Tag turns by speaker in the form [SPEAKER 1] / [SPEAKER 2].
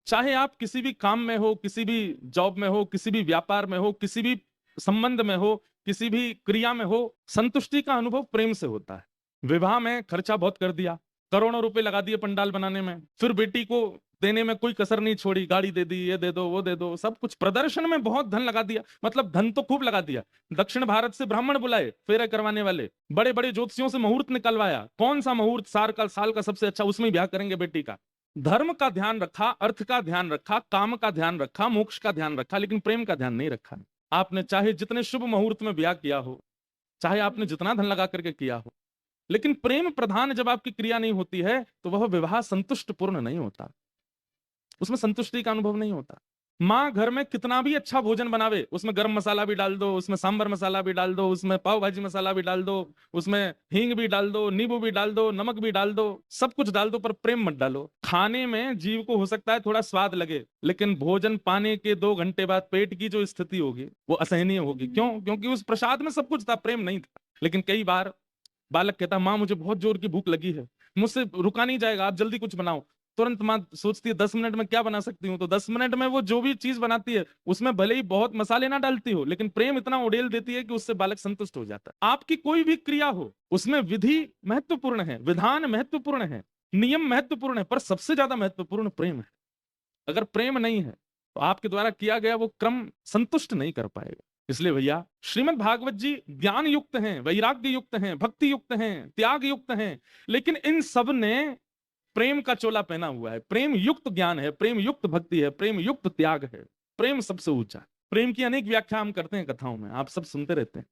[SPEAKER 1] चाहे आप किसी भी काम में हो, किसी भी जॉब में हो, किसी भी व्यापार में हो, किसी भी संबंध में हो, किसी भी क्रिया में हो, संतुष्टि का अनुभव प्रेम से होता है। विवाह में खर्चा बहुत कर दिया, करोड़ों रुपए लगा दिए पंडाल बनाने में, फिर बेटी को देने में कोई कसर नहीं छोड़ी, गाड़ी दे दी, ये दे दो, वो दे दो, सब कुछ प्रदर्शन में बहुत धन लगा दिया, मतलब धन तो खूब लगा दिया। दक्षिण भारत से ब्राह्मण बुलाए फेरे करवाने वाले, बड़े बड़े ज्योतिषियों से मुहूर्त निकलवाया, कौन सा मुहूर्त साल का सबसे अच्छा, उसमें ब्याह करेंगे बेटी का। धर्म का ध्यान रखा, अर्थ का ध्यान रखा, काम का ध्यान रखा, मोक्ष का ध्यान रखा, लेकिन प्रेम का ध्यान नहीं रखा। आपने चाहे जितने शुभ मुहूर्त में ब्याह किया हो, चाहे आपने जितना धन लगा करके किया हो, लेकिन प्रेम प्रधान जब आपकी क्रिया नहीं होती है तो वह विवाह संतुष्ट पूर्ण नहीं होता, उसमें संतुष्टि का अनुभव नहीं होता। माँ घर में कितना भी अच्छा भोजन बनावे, उसमें गरम मसाला भी डाल दो, उसमें सांबर मसाला भी डाल दो, उसमें पाव भाजी मसाला भी डाल दो, उसमें हींग भी डाल दो, नींबू भी डाल दो, नमक भी डाल दो, सब कुछ डाल दो, पर प्रेम मत डालो। खाने में जीव को हो सकता है थोड़ा स्वाद लगे, लेकिन भोजन पाने के 2 घंटे बाद पेट की जो स्थिति होगी वो असहनीय होगी। क्यों? क्योंकि उस प्रसाद में सब कुछ था, प्रेम नहीं था। लेकिन कई बार बालक कहता, माँ मुझे बहुत जोर की भूख लगी है, मुझसे रुका नहीं जाएगा, आप जल्दी कुछ बनाओ। तुरंत माँ सोचती है 10 मिनट में क्या बना सकती हूँ, तो 10 मिनट में वो जो भी चीज बनाती है उसमें भले ही बहुत मसाले ना डालती हो, लेकिन प्रेम इतना उड़ेल देती है कि उससे बालक संतुष्ट हो जाता है। आपकी कोई भी क्रिया हो, उसमें विधि महत्वपूर्ण है, विधान महत्वपूर्ण है, नियम महत्वपूर्ण है, पर सबसे ज्यादा महत्वपूर्ण प्रेम है। अगर प्रेम नहीं है तो आपके द्वारा किया गया वो क्रम संतुष्ट नहीं कर पाएगा। इसलिए भैया श्रीमद् भागवत जी ज्ञान युक्त हैं, वैराग्य युक्त हैं, भक्ति युक्त हैं, त्याग युक्त हैं, लेकिन इन सब ने प्रेम का चोला पहना हुआ है। प्रेम युक्त ज्ञान है, प्रेम युक्त भक्ति है, प्रेम युक्त त्याग है। प्रेम सबसे ऊंचा है। प्रेम की अनेक व्याख्या हम करते हैं कथाओं में, आप सब सुनते रहते हैं।